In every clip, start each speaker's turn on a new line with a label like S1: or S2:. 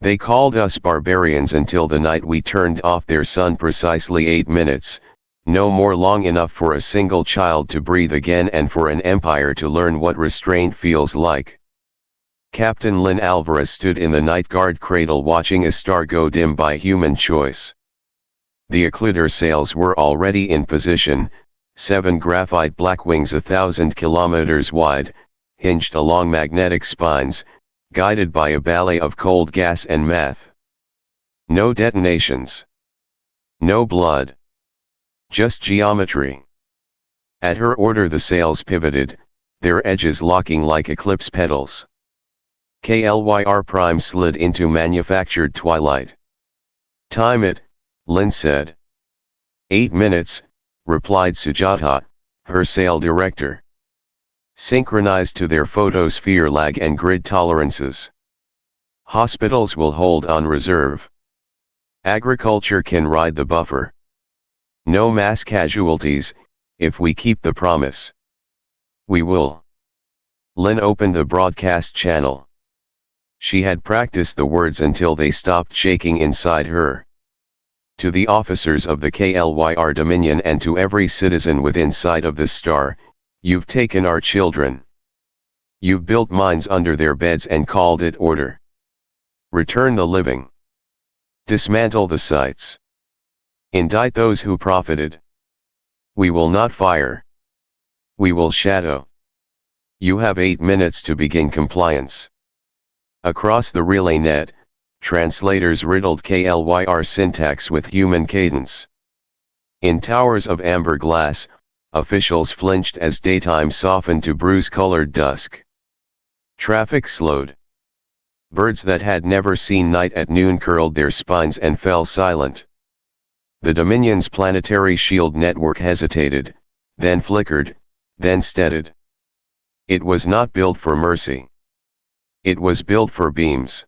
S1: They called us barbarians until the night we turned off their sun, precisely 8 minutes, no more, long enough for a single child to breathe again and for an empire to learn what restraint feels like. Captain Lynn Alvarez stood in the night guard cradle watching a star go dim by human choice. The occluder sails were already in position, 7 graphite black wings 1,000 kilometers wide, hinged along magnetic spines, guided by a ballet of cold gas and meth. No detonations. No blood. Just geometry. At her order the sails pivoted, their edges locking like eclipse petals. KLYR Prime slid into manufactured twilight. "Time it," Lynn said. 8 minutes, replied Sujata, her sail director. "Synchronized to their photosphere lag and grid tolerances. Hospitals will hold on reserve. Agriculture can ride the buffer. No mass casualties, if we keep the promise. We will." Lynn opened the broadcast channel. She had practiced the words until they stopped shaking inside her. "To the officers of the KLYR Dominion and to every citizen within sight of this star, you've taken our children. You've built mines under their beds and called it order. Return the living. Dismantle the sites. Indict those who profited. We will not fire. We will shadow. You have 8 minutes to begin compliance." Across the relay net, translators riddled KLYR syntax with human cadence. In towers of amber glass, officials flinched as daytime softened to bruise-colored dusk. Traffic slowed. Birds that had never seen night at noon curled their spines and fell silent. The Dominion's planetary shield network hesitated, then flickered, then steadied. It was not built for mercy. It was built for beams.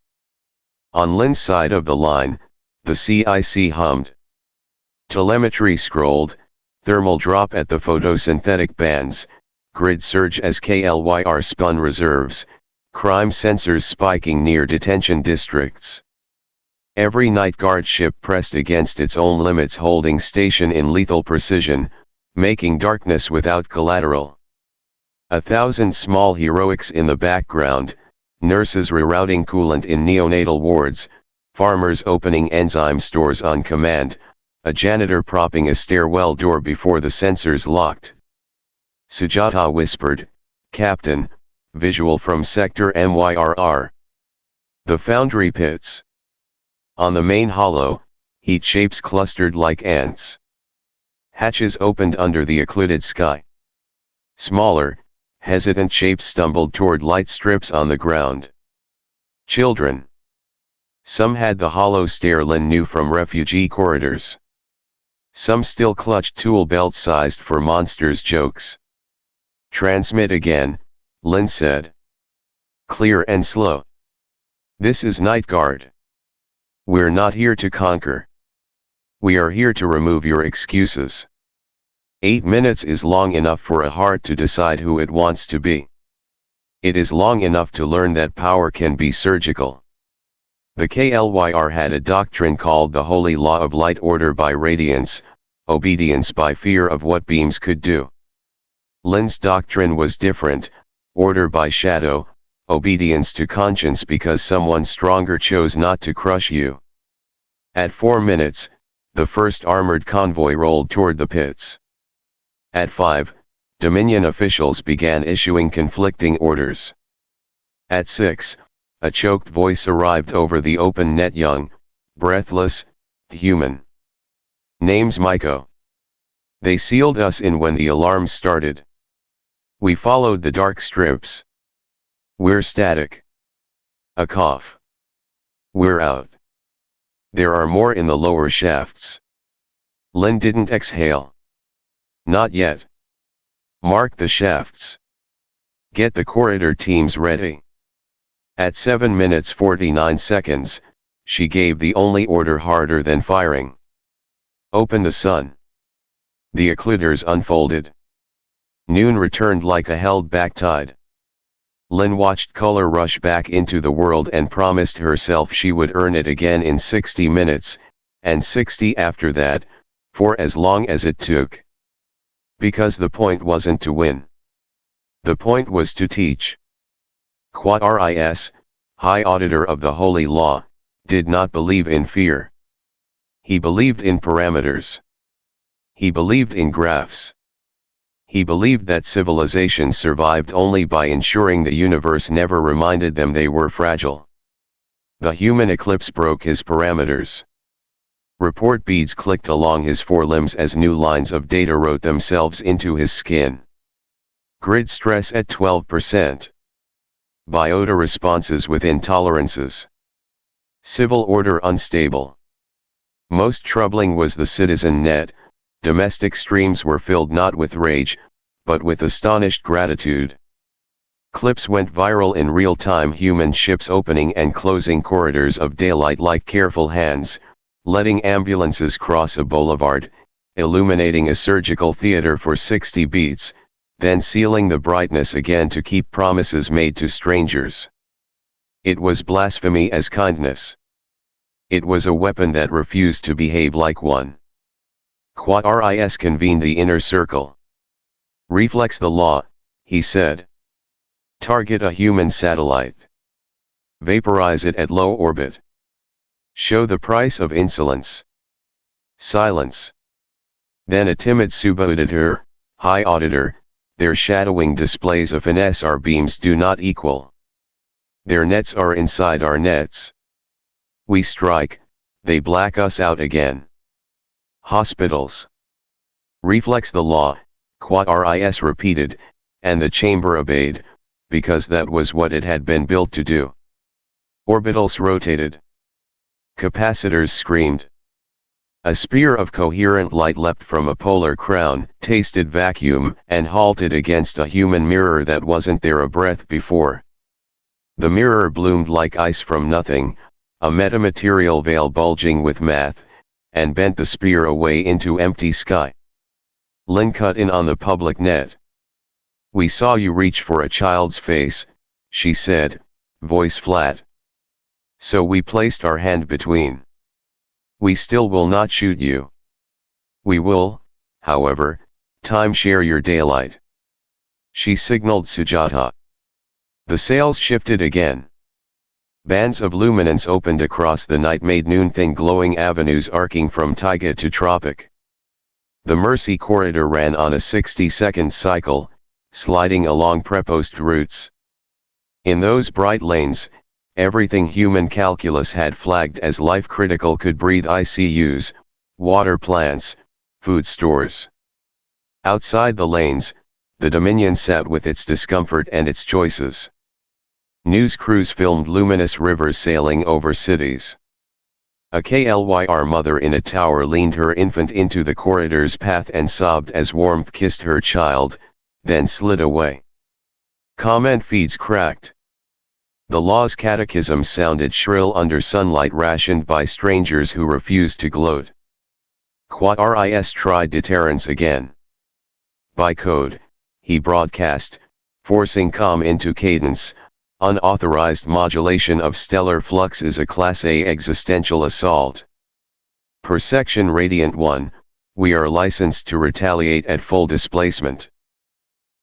S1: On Lynn's side of the line, the CIC hummed. Telemetry scrolled, thermal drop at the photosynthetic bands, grid surge as KLYR spun reserves, crime sensors spiking near detention districts. Every night guard ship pressed against its own limits, holding station in lethal precision, making darkness without collateral. 1,000 small heroics in the background, nurses rerouting coolant in neonatal wards, farmers opening enzyme stores on command, a janitor propping a stairwell door before the sensors locked. Sujata whispered, "Captain, visual from Sector MYRR. The foundry pits. On the main hollow, heat shapes clustered like ants. Hatches opened under the occluded sky. Smaller, hesitant shapes stumbled toward light strips on the ground. Children. Some had the hollow stare Lynn knew from refugee corridors. Some still clutched tool belts sized for monsters' jokes. Transmit again, Lynn said. Clear and slow. This is Night Guard. We're not here to conquer. We are here to remove your excuses. 8 minutes is long enough for a heart to decide who it wants to be. It is long enough to learn that power can be surgical. The KLYR had a doctrine called the Holy Law of Light, order by radiance, obedience by fear of what beams could do. Lynn's doctrine was different, order by shadow, obedience to conscience because someone stronger chose not to crush you. At 4 minutes, the first armored convoy rolled toward the pits. At 5, Dominion officials began issuing conflicting orders. At 6, a choked voice arrived over the open net, young, breathless, human. Name's Maiko. They sealed us in when the alarms started. We followed the dark strips. We're static. A cough. We're out. There are more in the lower shafts. Lynn didn't exhale. Not yet. Mark the shafts. Get the corridor teams ready. At 7 minutes 49 seconds, she gave the only order harder than firing. Open the sun. The occluders unfolded. Noon returned like a held-back tide. Lynn watched color rush back into the world and promised herself she would earn it again in 60 minutes, and 60 after that, for as long as it took. Because the point wasn't to win. The point was to teach. Quaris, High Auditor of the Holy Law, did not believe in fear. He believed in parameters. He believed in graphs. He believed that civilizations survived only by ensuring the universe never reminded them they were fragile. The human eclipse broke his parameters. Report beads clicked along his forelimbs as new lines of data wrote themselves into his skin. Grid stress at 12%. Biota responses within tolerances. Civil order unstable. Most troubling was the citizen net. Domestic streams were filled not with rage, but with astonished gratitude. Clips went viral in real time, human ships opening and closing corridors of daylight like careful hands, letting ambulances cross a boulevard, illuminating a surgical theater for 60 beats, then sealing the brightness again to keep promises made to strangers. It was blasphemy as kindness. It was a weapon that refused to behave like one. Quaris convened the inner circle. Reflex the law, he said. Target a human satellite. Vaporize it at low orbit. Show the price of insolence. Silence. Then a timid subauditor, high auditor, their shadowing displays of finesse our beams do not equal. Their nets are inside our nets. We strike, they black us out again. Hospitals. Reflex the law, Quaris repeated, and the chamber obeyed, because that was what it had been built to do. Orbitals rotated. Capacitors screamed. A spear of coherent light leapt from a polar crown, tasted vacuum, and halted against a human mirror that wasn't there a breath before. The mirror bloomed like ice from nothing, a metamaterial veil bulging with math, and bent the spear away into empty sky. Lynn cut in on the public net. We saw you reach for a child's face, she said, voice flat. So we placed our hand between. We still will not shoot you. We will, however, time-share your daylight. She signaled Sujata. The sails shifted again. Bands of luminance opened across the night, made noon-thing glowing avenues arcing from taiga to tropic. The Mercy corridor ran on a 60-second cycle, sliding along prepost routes. In those bright lanes, everything human calculus had flagged as life-critical could breathe: ICUs, water plants, food stores. Outside the lanes, the Dominion sat with its discomfort and its choices. News crews filmed luminous rivers sailing over cities. A KLYR mother in a tower leaned her infant into the corridor's path and sobbed as warmth kissed her child, then slid away. Comment feeds cracked. The law's catechism sounded shrill under sunlight rationed by strangers who refused to gloat. Quaris tried deterrence again. By code, he broadcast, forcing comm into cadence. Unauthorized modulation of stellar flux is a Class A existential assault. Per section radiant 1, we are licensed to retaliate at full displacement.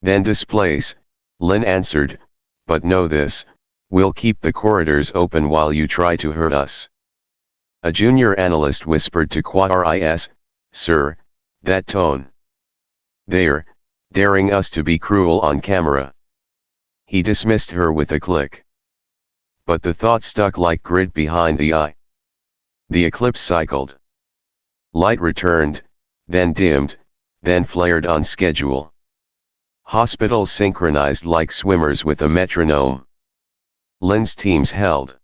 S1: Then displace, Lynn answered, but know this, we'll keep the corridors open while you try to hurt us. A junior analyst whispered to Quaris, sir, that tone. They're daring us to be cruel on camera. He dismissed her with a click. But the thought stuck like grit behind the eye. The eclipse cycled. Light returned, then dimmed, then flared on schedule. Hospitals synchronized like swimmers with a metronome. Lynn's teams held.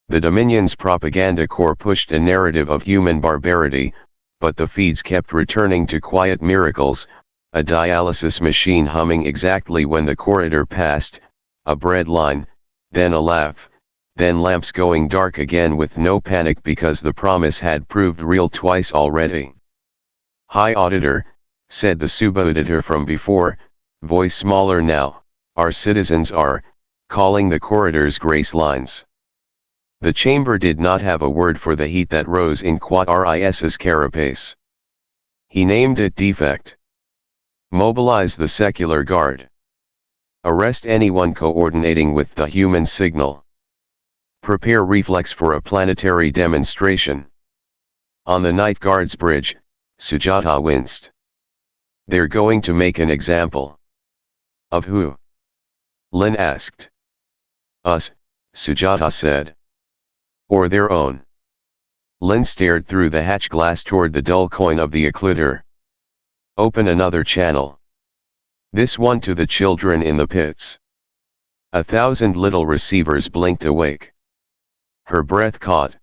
S1: The Dominion's propaganda corps pushed a narrative of human barbarity, but the feeds kept returning to quiet miracles. A dialysis machine humming exactly when the corridor passed, a bread line, then a laugh, then lamps going dark again with no panic because the promise had proved real twice already. High Auditor, said the subauditor from before, voice smaller now, our citizens are, calling the corridors grace lines. The chamber did not have a word for the heat that rose in Quaris's carapace. He named it defect. Mobilize the secular guard. Arrest anyone coordinating with the human signal. Prepare reflex for a planetary demonstration. On the night guard's bridge, Sujata winced. They're going to make an example. Of who? Lin asked. Us, Sujata said. Or their own. Lin stared through the hatch glass toward the dull coin of the occluder. Open another channel. This one to the children in the pits. 1,000 little receivers blinked awake. Her breath caught.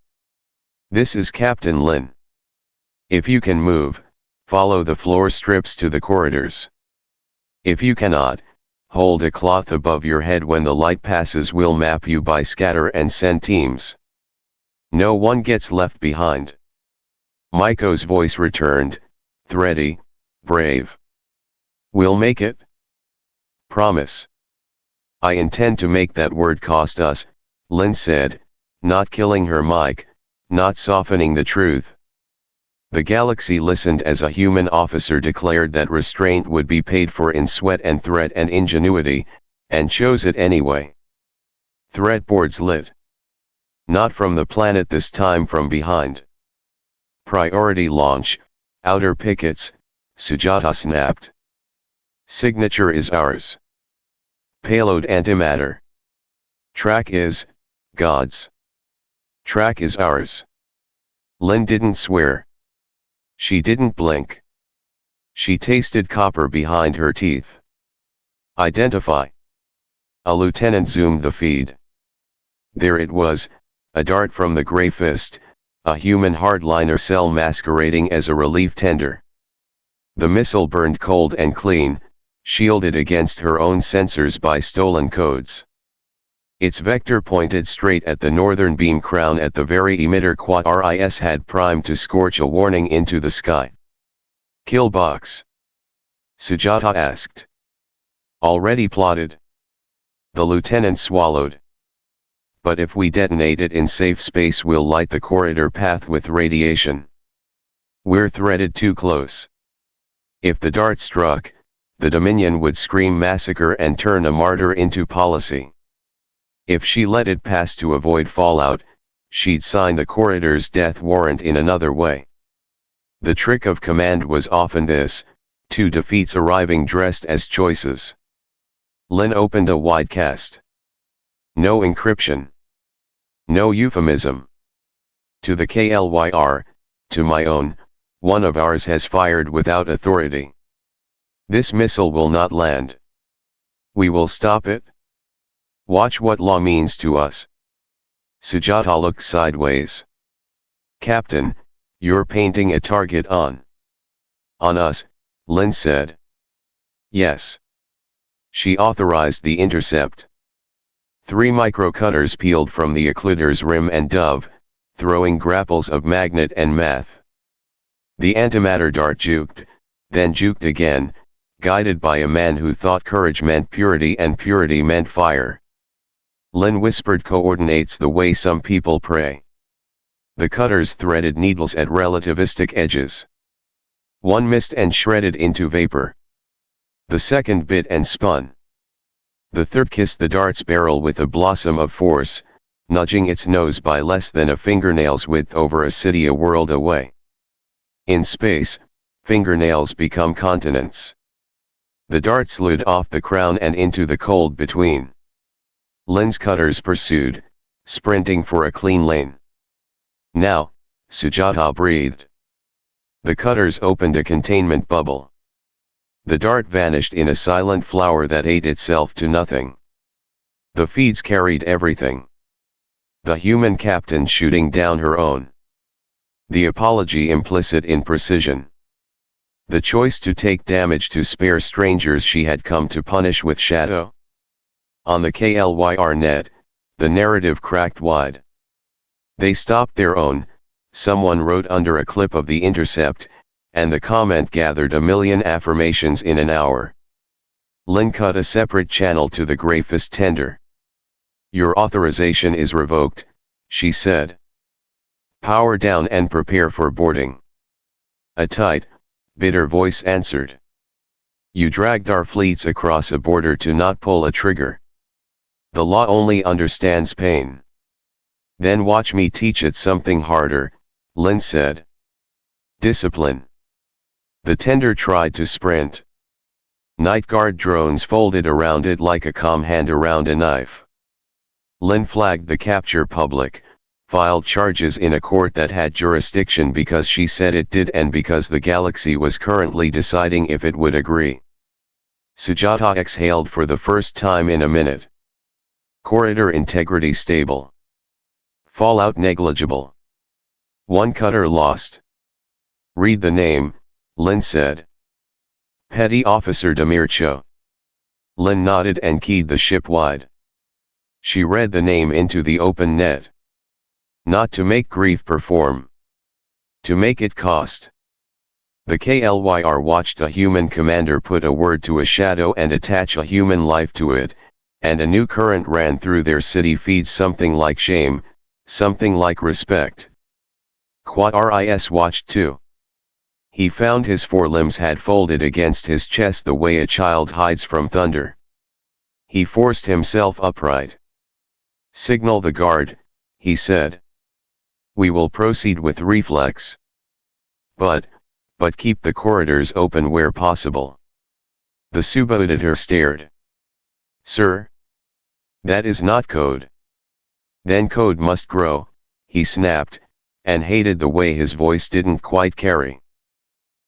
S1: This is Captain Lin. If you can move, follow the floor strips to the corridors. If you cannot, hold a cloth above your head when the light passes. We'll map you by scatter and send teams. No one gets left behind. Maiko's voice returned, thready, brave. We'll make it. Promise. I intend to make that word cost us, Lin said, not killing her mic, not softening the truth. The galaxy listened as a human officer declared that restraint would be paid for in sweat and threat and ingenuity, and chose it anyway. Threat boards lit. Not from the planet this time, from behind. Priority launch, outer pickets, Sujata snapped. Signature is ours. Payload antimatter. Track is, God's. Track is ours. Lin didn't swear. She didn't blink. She tasted copper behind her teeth. Identify. A lieutenant zoomed the feed. There it was, a dart from the Grey Fist, a human hardliner cell masquerading as a relief tender. The missile burned cold and clean, shielded against her own sensors by stolen codes. Its vector pointed straight at the northern beam crown at the very emitter Quaris had primed to scorch a warning into the sky. Kill box? Sujata asked. Already plotted. The lieutenant swallowed. But if we detonate it in safe space, we'll light the corridor path with radiation. We're threaded too close. If the dart struck, the Dominion would scream massacre and turn a martyr into policy. If she let it pass to avoid fallout, she'd sign the corridor's death warrant in another way. The trick of command was often this: two defeats arriving dressed as choices. Lin opened a wide cast. No encryption. No euphemism. To the KLYR, to my own, one of ours has fired without authority. This missile will not land. We will stop it. Watch what law means to us. Sujata looked sideways. Captain, you're painting a target on us, Lin said. Yes. She authorized the intercept. 3 microcutters peeled from the occluder's rim and dove, throwing grapples of magnet and math. The antimatter dart juked, then juked again, guided by a man who thought courage meant purity and purity meant fire. Lin whispered coordinates the way some people pray. The cutters threaded needles at relativistic edges. One missed and shredded into vapor. The second bit and spun. The third kissed the dart's barrel with a blossom of force, nudging its nose by less than a fingernail's width over a city a world away. In space, fingernails become continents. The dart slid off the crown and into the cold between. Lin's cutters pursued, sprinting for a clean lane. Now, Sujata breathed. The cutters opened a containment bubble. The dart vanished in a silent flower that ate itself to nothing. The feeds carried everything. The human captain shooting down her own. The apology implicit in precision. The choice to take damage to spare strangers she had come to punish with shadow. On the KLYR net, the narrative cracked wide. They stopped their own, someone wrote under a clip of the intercept, and the comment gathered 1 million affirmations in an hour. Lin cut a separate channel to the Grey Fist tender. Your authorization is revoked, she said. Power down and prepare for boarding. A tight, bitter voice answered. You dragged our fleets across a border to not pull a trigger. The law only understands pain. Then watch me teach it something harder, Lin said. Discipline. The tender tried to sprint. Night Guard drones folded around it like a calm hand around a knife. Lin flagged the capture public, filed charges in a court that had jurisdiction because she said it did and because the galaxy was currently deciding if it would agree. Sujata exhaled for the first time in a minute. Corridor integrity stable. Fallout negligible. One cutter lost. Read the name, Lin said. Petty Officer Demircho. Lin nodded and keyed the ship wide. She read the name into the open net. Not to make grief perform. To make it cost. The KLYR watched a human commander put a word to a shadow and attach a human life to it, and a new current ran through their city feeds, something like shame, something like respect. Quad RIS watched too. He found his forelimbs had folded against his chest the way a child hides from thunder. He forced himself upright. Signal the guard, he said. We will proceed with reflex. But keep the corridors open where possible. The subeditor stared. Sir? That is not code. Then code must grow, he snapped, and hated the way his voice didn't quite carry.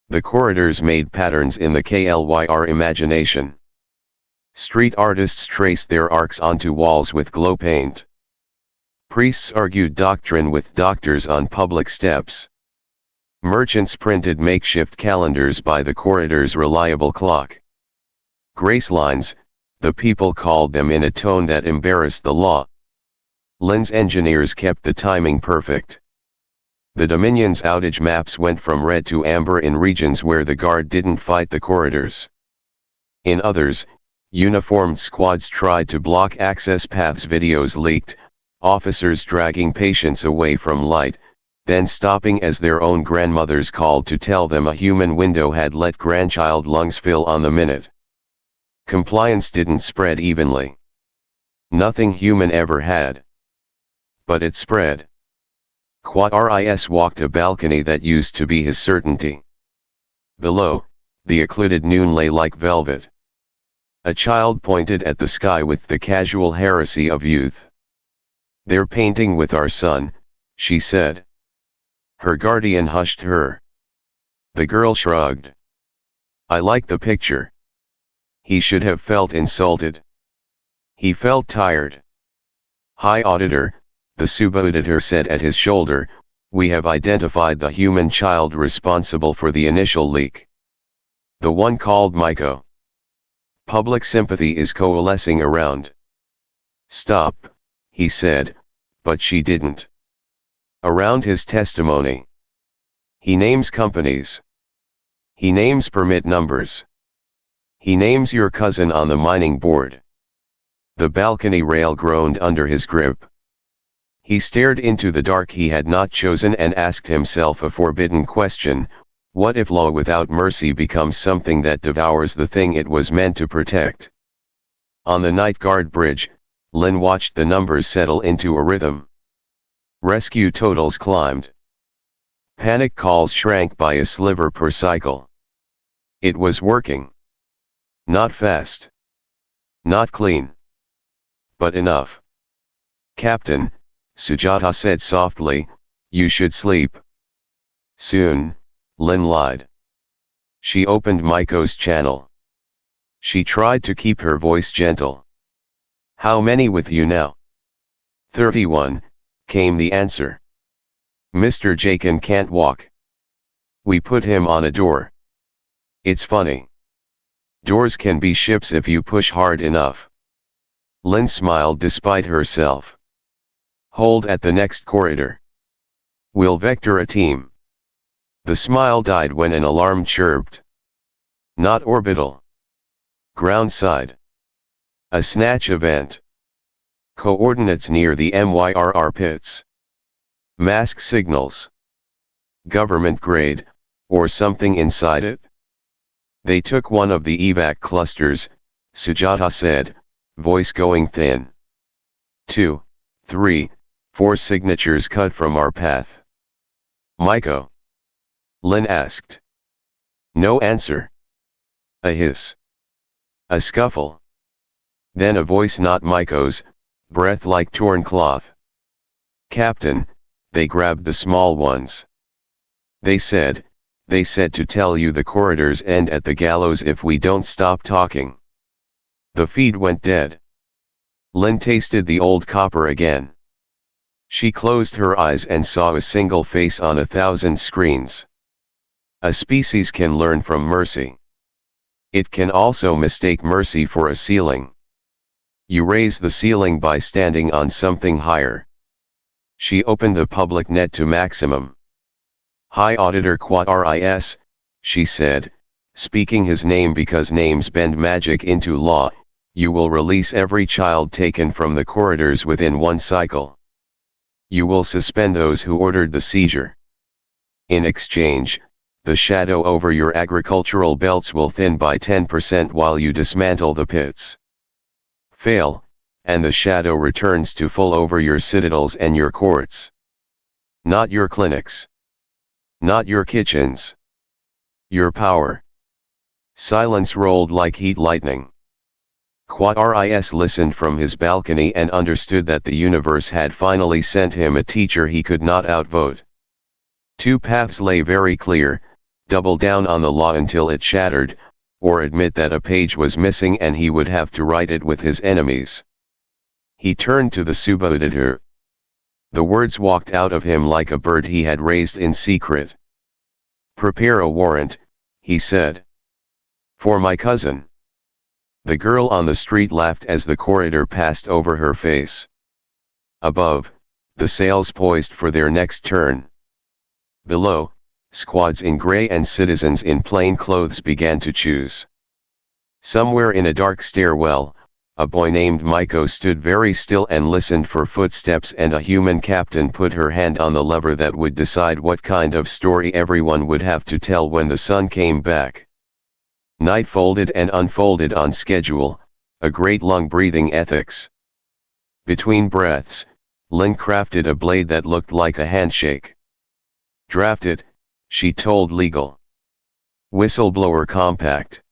S1: The corridors made patterns in the KLYR imagination. Street artists traced their arcs onto walls with glow paint. Priests argued doctrine with doctors on public steps. Merchants printed makeshift calendars by the corridor's reliable clock. Grace lines, the people called them in a tone that embarrassed the law. Lin's engineers kept the timing perfect. The Dominion's outage maps went from red to amber in regions where the guard didn't fight the corridors. In others, uniformed squads tried to block access paths. Videos leaked, officers dragging patients away from light, then stopping as their own grandmothers called to tell them a human window had let grandchild lungs fill on the minute. Compliance didn't spread evenly. Nothing human ever had. But it spread. Quad RIS walked a balcony that used to be his certainty. Below, the occluded noon lay like velvet. A child pointed at the sky with the casual heresy of youth. They're painting with our sun, she said. Her guardian hushed her. The girl shrugged. I like the picture. He should have felt insulted. He felt tired. High Auditor, the subauditor said at his shoulder, we have identified the human child responsible for the initial leak. The one called Maiko. Public sympathy is coalescing around. Stop, he said, but she didn't. Around his testimony. He names companies. He names permit numbers. He names your cousin on the mining board. The balcony rail groaned under his grip. He stared into the dark he had not chosen and asked himself a forbidden question: what if law without mercy becomes something that devours the thing it was meant to protect? On the night guard bridge, Lin watched the numbers settle into a rhythm. Rescue totals climbed. Panic calls shrank by a sliver per cycle. It was working. Not fast. Not clean. But enough. Captain, Sujata said softly, you should sleep. Soon, Lin lied. She opened Maiko's channel. She tried to keep her voice gentle. How many with you now? 31, came the answer. Mr. Jakin can't walk. We put him on a door. It's funny. Doors can be ships if you push hard enough. Lin smiled despite herself. Hold at the next corridor. We'll vector a team. The smile died when an alarm chirped. Not orbital. Ground side. A snatch event. Coordinates near the MYRR pits. Mask signals. Government grade, or something inside it? They took one of the evac clusters, Sujata said, voice going thin. 2, 3, 4 signatures cut from our path. Maiko? Lin asked. No answer. A hiss. A scuffle. Then a voice not Maiko's, breath like torn cloth. Captain, they grabbed the small ones. They said to tell you the corridors end at the gallows if we don't stop talking. The feed went dead. Lin tasted the old copper again. She closed her eyes and saw a single face on 1,000 screens. A species can learn from mercy. It can also mistake mercy for a ceiling. You raise the ceiling by standing on something higher. She opened the public net to maximum. High Auditor Quad RIS, she said, speaking his name because names bend magic into law, you will release every child taken from the corridors within 1 cycle. You will suspend those who ordered the seizure. In exchange, the shadow over your agricultural belts will thin by 10% while you dismantle the pits. Fail, and the shadow returns to full over your citadels and your courts. Not your clinics. Not your kitchens. Your power. Silence rolled like heat lightning. Quad RIS listened from his balcony and understood that the universe had finally sent him a teacher he could not outvote. 2 paths lay very clear: double down on the law until it shattered, or admit that a page was missing and he would have to write it with his enemies. He turned to the subauditor. The words walked out of him like a bird he had raised in secret. Prepare a warrant, he said. For my cousin. The girl on the street laughed as the corridor passed over her face. Above, the sails poised for their next turn. Below, squads in gray and citizens in plain clothes began to choose. Somewhere in a dark stairwell, a boy named Maiko stood very still and listened for footsteps, and a human captain put her hand on the lever that would decide what kind of story everyone would have to tell when the sun came back. Night folded and unfolded on schedule, a great lung-breathing ethics. Between breaths, Lin crafted a blade that looked like a handshake. Draft it, she told legal. Whistleblower compact.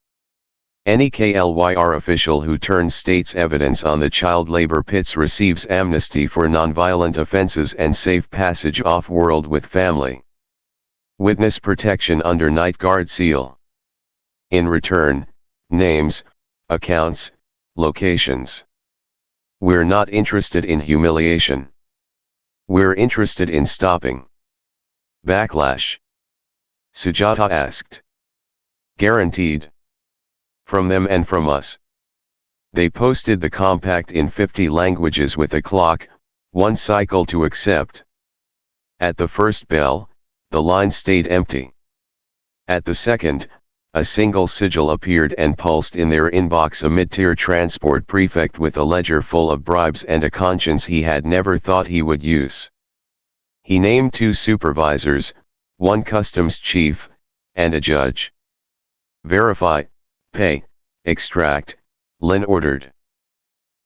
S1: Any KLYR official who turns state's evidence on the child labor pits receives amnesty for nonviolent offenses and safe passage off-world with family. Witness protection under Night Guard seal. In return, names, accounts, locations. We're not interested in humiliation. We're interested in stopping backlash. Sujata asked. Guaranteed. From them and from us. They posted the compact in 50 languages with a clock, 1 cycle to accept. At the first bell, the line stayed empty. At the second, a single sigil appeared and pulsed in their inbox: a mid-tier transport prefect with a ledger full of bribes and a conscience he had never thought he would use. He named 2 supervisors, 1 customs chief, and a judge. Verify, pay, extract, Lin ordered.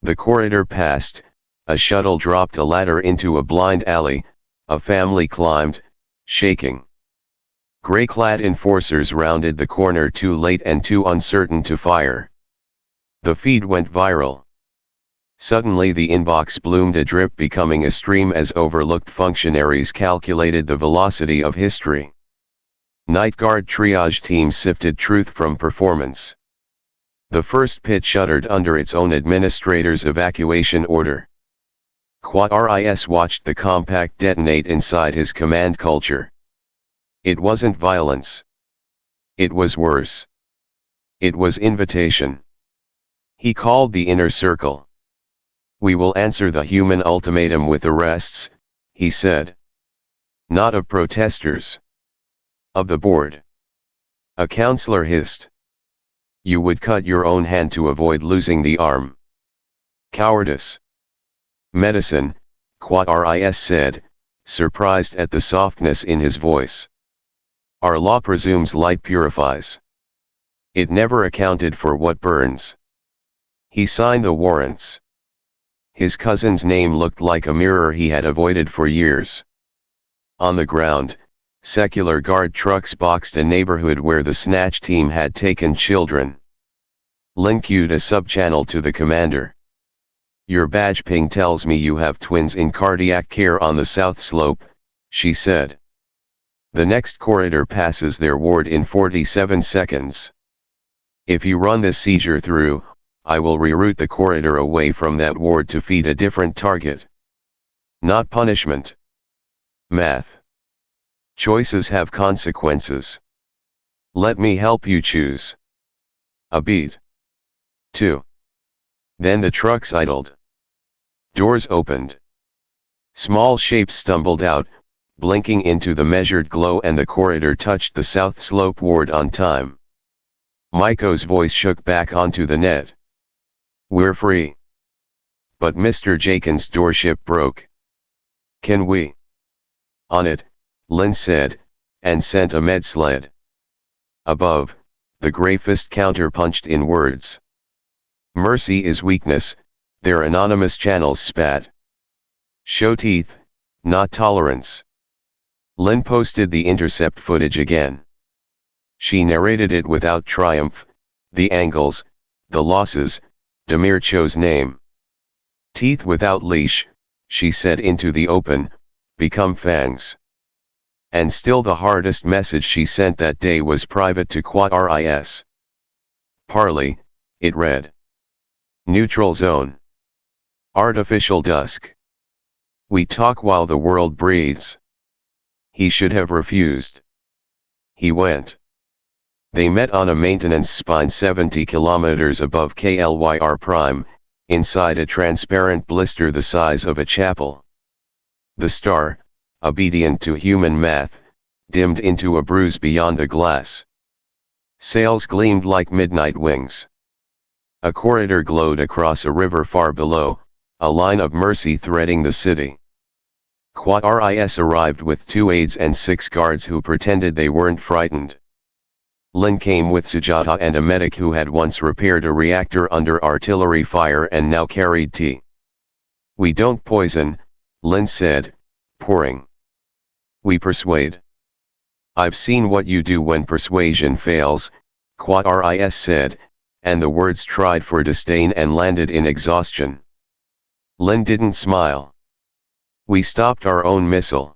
S1: The corridor passed, a shuttle dropped a ladder into a blind alley, a family climbed, shaking. Gray-clad enforcers rounded the corner too late and too uncertain to fire. The feed went viral. Suddenly the inbox bloomed a drip, becoming a stream as overlooked functionaries calculated the velocity of history. Night Guard triage teams sifted truth from performance. The first pit shuddered under its own administrator's evacuation order. Quad RIS watched the compact detonate inside his command culture. It wasn't violence. It was worse. It was invitation. He called the inner circle. We will answer the human ultimatum with arrests, he said. Not of protesters. Of the board. A counselor hissed. You would cut your own hand to avoid losing the arm. Cowardice. Medicine, Quaris said, surprised at the softness in his voice. Our law presumes light purifies. It never accounted for what burns. He signed the warrants. His cousin's name looked like a mirror he had avoided for years. On the ground, secular guard trucks boxed a neighborhood where the snatch team had taken children. Lin cued a subchannel to the commander. Your badge ping tells me you have twins in cardiac care on the south slope, she said. The next corridor passes their ward in 47 seconds. If you run this seizure through, I will reroute the corridor away from that ward to feed a different target. Not punishment. Math. Choices have consequences. Let me help you choose. A beat. 2. Then the trucks idled. Doors opened. Small shapes stumbled out, blinking into the measured glow, and the corridor touched the south slope ward on time. Maiko's voice shook back onto the net. We're free. But Mr. Jaken's doorship broke. Can we? On it, Lin said, and sent a med sled. Above, the Grey Fist counter-punched in words. Mercy is weakness, their anonymous channels spat. Show teeth, not tolerance. Lin posted the intercept footage again. She narrated it without triumph, the angles, the losses, Demir Cho's name. Teeth without leash, she said into the open, become fangs. And still the hardest message she sent that day was private to Quaris. Parley, it read. Neutral zone. Artificial dusk. We talk while the world breathes. He should have refused. He went. They met on a maintenance spine 70 kilometers above KLYR Prime, inside a transparent blister the size of a chapel. The star, obedient to human math, dimmed into a bruise beyond the glass. Sails gleamed like midnight wings. A corridor glowed across a river far below, a line of mercy threading the city. Quaris arrived with 2 aides and 6 guards who pretended they weren't frightened. Lin came with Sujata and a medic who had once repaired a reactor under artillery fire and now carried tea. We don't poison, Lin said, pouring. We persuade. I've seen what you do when persuasion fails, Quaris said, and the words tried for disdain and landed in exhaustion. Lin didn't smile. We stopped our own missile.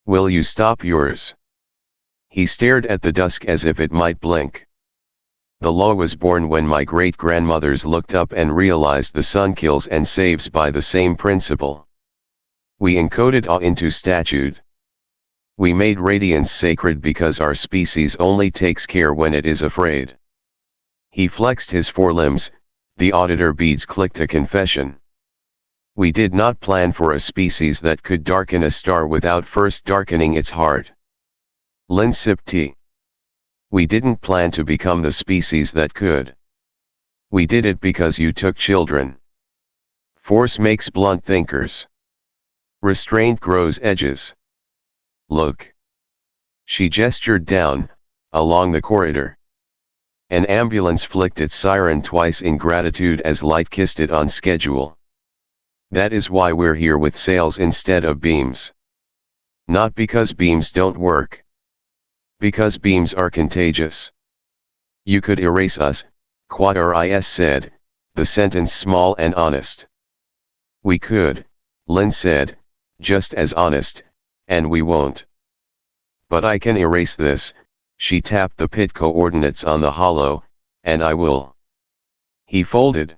S1: Will you stop yours? He stared at the dusk as if it might blink. The law was born when my great-grandmothers looked up and realized the sun kills and saves by the same principle. We encoded awe into statute. We made radiance sacred because our species only takes care when it is afraid. He flexed his forelimbs, the auditor beads clicked a confession. We did not plan for a species that could darken a star without first darkening its heart. Lin sipped tea. We didn't plan to become the species that could. We did it because you took children. Force makes blunt thinkers. Restraint grows edges. Look. She gestured down, along the corridor. An ambulance flicked its siren twice in gratitude as light kissed it on schedule. That is why we're here with sails instead of beams. Not because beams don't work. Because beams are contagious. You could erase us, Quaris said, the sentence small and honest. We could, Lin said, just as honest, and we won't. But I can erase this, she tapped the pit coordinates on the hollow, and I will. He folded.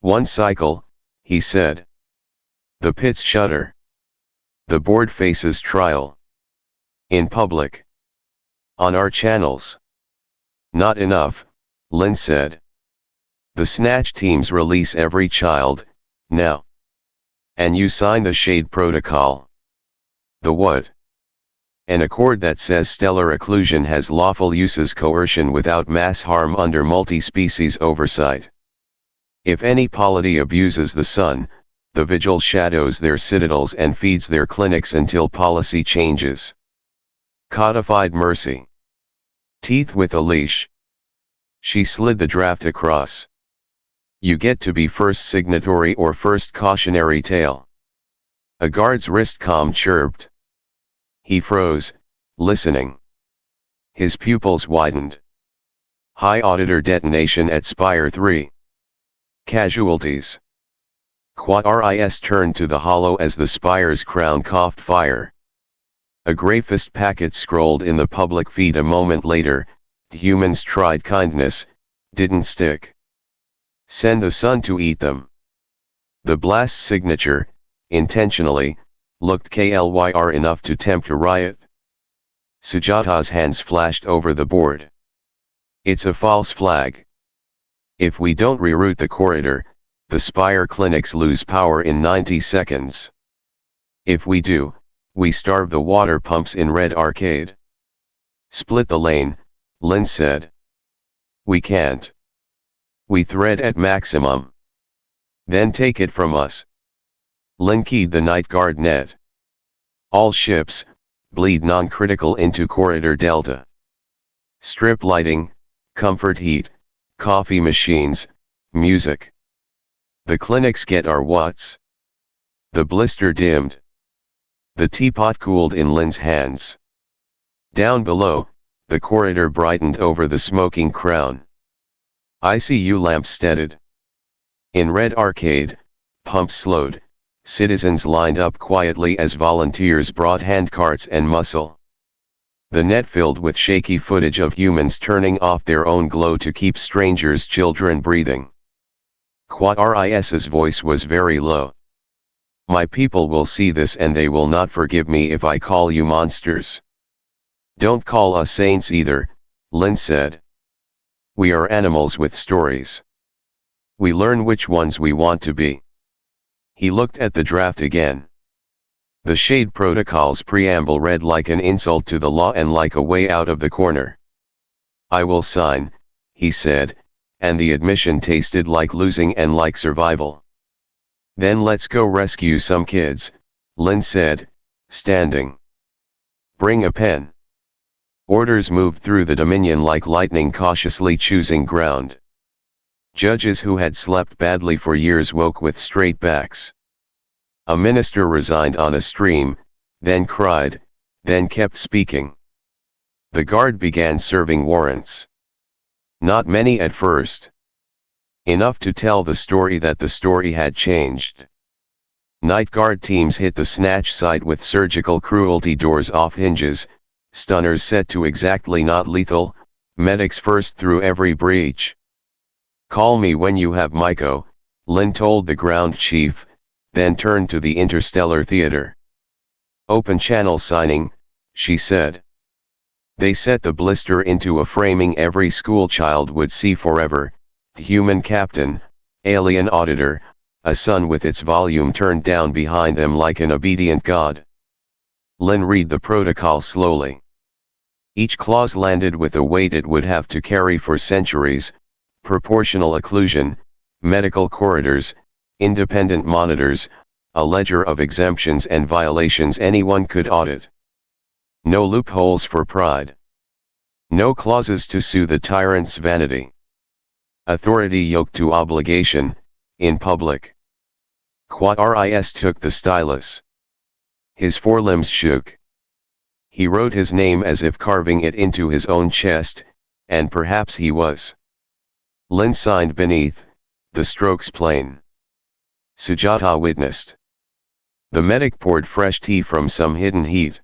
S1: One cycle, he said. The pits shudder. The board faces trial. In public. On our channels. Not enough, Lin said. The snatch teams release every child, now. And you sign the Shade Protocol. The what? An accord that says stellar occlusion has lawful uses, coercion without mass harm under multi-species oversight. If any polity abuses the sun, the vigil shadows their citadels and feeds their clinics until policy changes. Codified mercy. Teeth with a leash. She slid the draft across. You get to be first signatory or first cautionary tale. A guard's wrist calm chirped. He froze, listening. His pupils widened. High Auditor detonation at Spire 3. Casualties. Quad-RIS turned to the hollow as the Spire's crown coughed fire. A grafist packet scrolled in the public feed a moment later. Humans tried kindness, didn't stick. Send the sun to eat them. The blast signature, intentionally, looked KLYR enough to tempt a riot. Sujata's hands flashed over the board. It's a false flag. If we don't reroute the corridor, the Spire clinics lose power in 90 seconds. If we do, we starve the water pumps in Red Arcade. Split the lane, Lynn said. We can't. We thread at maximum. Then take it from us. Lynn keyed the Night Guard net. All ships, bleed non-critical into Corridor Delta. Strip lighting, comfort heat, coffee machines, music. The clinics get our watts. The blister dimmed. The teapot cooled in Lynn's hands. Down below, the corridor brightened over the smoking crown. ICU lamps steadied. In Red Arcade, pumps slowed, citizens lined up quietly as volunteers brought handcarts and muscle. The net filled with shaky footage of humans turning off their own glow to keep strangers' children breathing. Quad-RIS's voice was very low. My people will see this and they will not forgive me if I call you monsters. Don't call us saints either, Lynn said. We are animals with stories. We learn which ones we want to be. He looked at the draft again. The Shade Protocol's preamble read like an insult to the law and like a way out of the corner. I will sign, he said, and the admission tasted like losing and like survival. Then let's go rescue some kids, Lynn said, standing. Bring a pen. Orders moved through the Dominion like lightning, cautiously choosing ground. Judges who had slept badly for years woke with straight backs. A minister resigned on a stream, then cried, then kept speaking. The guard began serving warrants. Not many at first. Enough to tell the story that the story had changed. Night Guard teams hit the snatch site with surgical cruelty, doors off hinges, stunners set to exactly not lethal, medics first through every breach. Call me when you have Myco, Lynn told the ground chief, then turned to the interstellar theater. Open channel signing, she said. They set the blister into a framing every schoolchild would see forever: human captain, alien auditor, a sun with its volume turned down behind them like an obedient god. Lynn read the protocol slowly. Each clause landed with a weight it would have to carry for centuries: proportional occlusion, medical corridors, independent monitors, a ledger of exemptions and violations anyone could audit. No loopholes for pride. No clauses to soothe the tyrant's vanity. Authority yoked to obligation, in public. Quad-RIS took the stylus. His forelimbs shook. He wrote his name as if carving it into his own chest, and perhaps he was. Lynn signed beneath, the strokes plain. Sujata witnessed. The medic poured fresh tea from some hidden heat.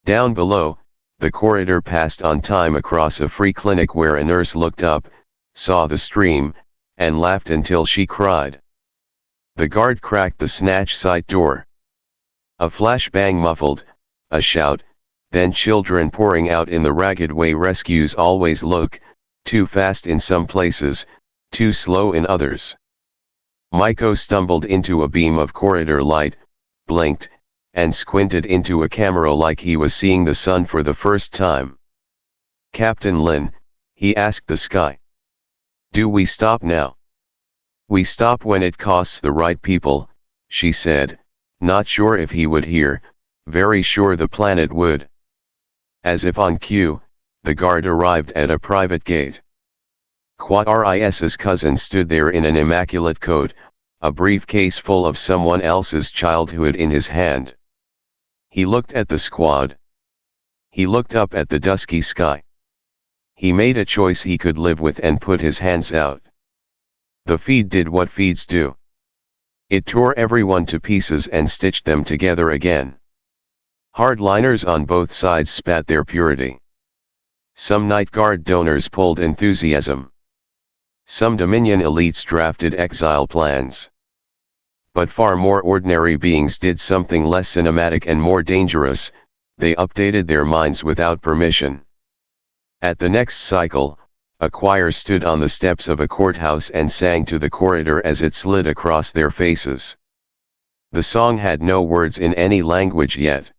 S1: Down below, the corridor passed on time across a free clinic where a nurse looked up, saw the stream, and laughed until she cried. The guard cracked the snatch site door. A flashbang muffled, a shout, then children pouring out in the ragged way rescues always look, too fast in some places, too slow in others. Myco stumbled into a beam of corridor light, blinked, and squinted into a camera like he was seeing the sun for the first time. Captain Lynn, he asked the sky. Do we stop now? We stop when it costs the right people, she said, not sure if he would hear, very sure the planet would. As if on cue, the guard arrived at a private gate. Quaris's cousin stood there in an immaculate coat, a briefcase full of someone else's childhood in his hand. He looked at the squad. He looked up at the dusky sky. He made a choice he could live with and put his hands out. The feed did what feeds do. It tore everyone to pieces and stitched them together again. Hardliners on both sides spat their purity. Some Night Guard donors pulled enthusiasm. Some Dominion elites drafted exile plans. But far more ordinary beings did something less cinematic and more dangerous, they updated their minds without permission. At the next cycle, a choir stood on the steps of a courthouse and sang to the corridor as it slid across their faces. The song had no words in any language yet.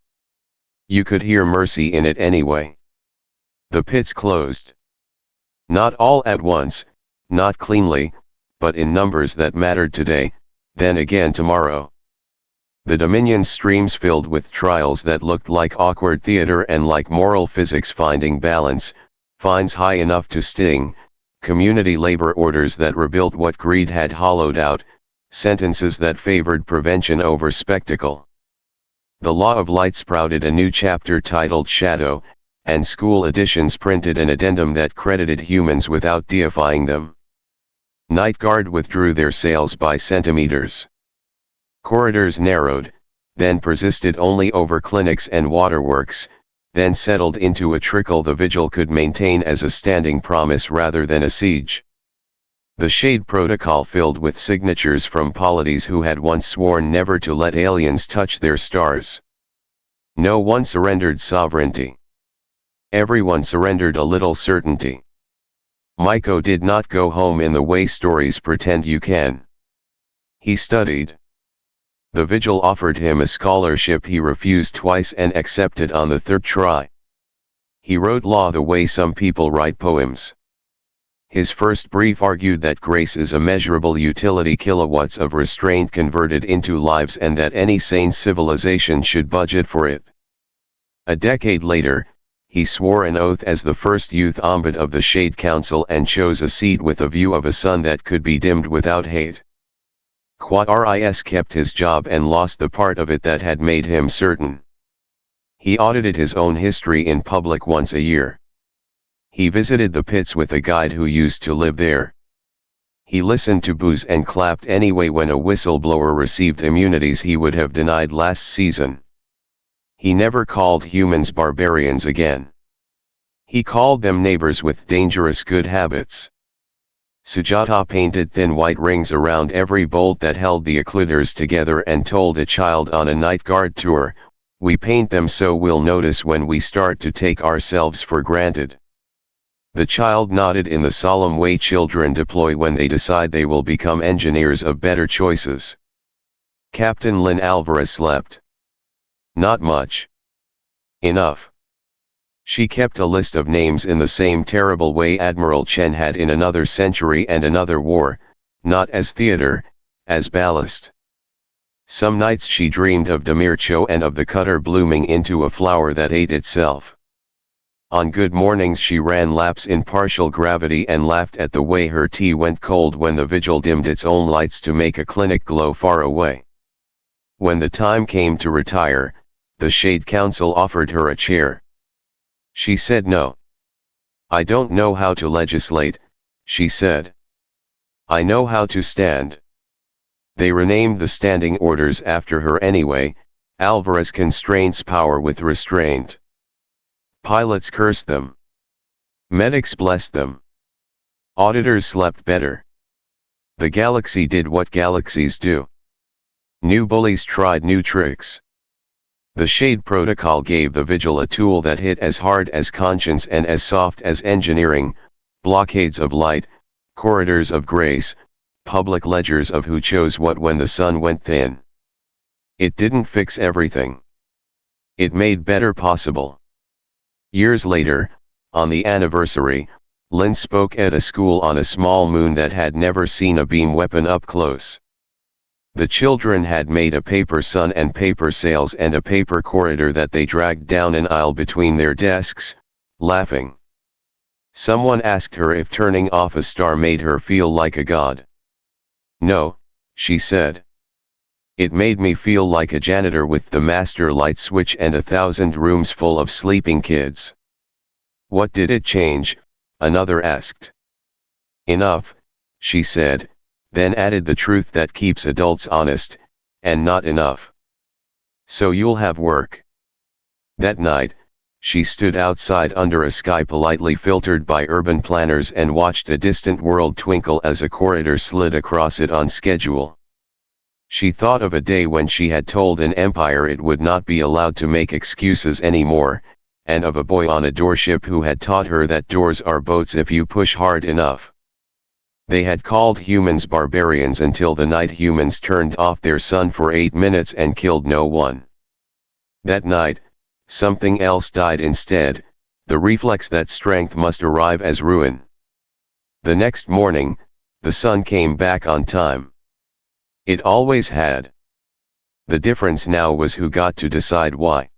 S1: You could hear mercy in it anyway. The pits closed. Not all at once, not cleanly, but in numbers that mattered today, then again tomorrow. The Dominion streams filled with trials that looked like awkward theater and like moral physics finding balance, fines high enough to sting, community labor orders that rebuilt what greed had hollowed out, sentences that favored prevention over spectacle. The Law of Light sprouted a new chapter titled Shadow, and school editions printed an addendum that credited humans without deifying them. Night Guard withdrew their sails by centimeters. Corridors narrowed, then persisted only over clinics and waterworks, then settled into a trickle the vigil could maintain as a standing promise rather than a siege. The Shade Protocol filled with signatures from polities who had once sworn never to let aliens touch their stars. No one surrendered sovereignty. Everyone surrendered a little certainty. Myko did not go home in the way stories pretend you can. He studied. The vigil offered him a scholarship he refused twice and accepted on the third try. He wrote law the way some people write poems. His first brief argued that grace is a measurable utility, kilowatts of restraint converted into lives, and that any sane civilization should budget for it. A decade later, he swore an oath as the first youth ombud of the Shade Council and chose a seat with a view of a sun that could be dimmed without hate. Quaris kept his job and lost the part of it that had made him certain. He audited his own history in public once a year. He visited the pits with a guide who used to live there. He listened to boos and clapped anyway when a whistleblower received immunities he would have denied last season. He never called humans barbarians again. He called them neighbors with dangerous good habits. Sujata painted thin white rings around every bolt that held the occluders together and told a child on a Night Guard tour, "We paint them so we'll notice when we start to take ourselves for granted." The child nodded in the solemn way children deploy when they decide they will become engineers of better choices. Captain Lynn Alvarez slept. Not much. Enough. She kept a list of names in the same terrible way Admiral Chen had in Another Century and Another War, not as theater, as ballast. Some nights she dreamed of Demircho and of the cutter blooming into a flower that ate itself. On good mornings she ran laps in partial gravity and laughed at the way her tea went cold when the vigil dimmed its own lights to make a clinic glow far away. When the time came to retire, the Shade Council offered her a chair. She said no. "I don't know how to legislate," she said. "I know how to stand." They renamed the standing orders after her anyway. Alvarez constrains power with restraint. Pilots cursed them. Medics blessed them. Auditors slept better. The galaxy did what galaxies do. New bullies tried new tricks. The Shade Protocol gave the vigil a tool that hit as hard as conscience and as soft as engineering: blockades of light, corridors of grace, public ledgers of who chose what when the sun went thin. It didn't fix everything. It made better possible. Years later, on the anniversary, Lynn spoke at a school on a small moon that had never seen a beam weapon up close. The children had made a paper sun and paper sails and a paper corridor that they dragged down an aisle between their desks, laughing. Someone asked her if turning off a star made her feel like a god. "No," she said. "It made me feel like a janitor with the master light switch and 1,000 rooms full of sleeping kids." "What did it change?" another asked. "Enough," she said, then added the truth that keeps adults honest, "and not enough. So you'll have work." That night, she stood outside under a sky politely filtered by urban planners and watched a distant world twinkle as a corridor slid across it on schedule. She thought of a day when she had told an empire it would not be allowed to make excuses anymore, and of a boy on a doorship who had taught her that doors are boats if you push hard enough. They had called humans barbarians until the night humans turned off their sun for 8 minutes and killed no one. That night, something else died instead, the reflex that strength must arrive as ruin. The next morning, the sun came back on time. It always had. The difference now was who got to decide why.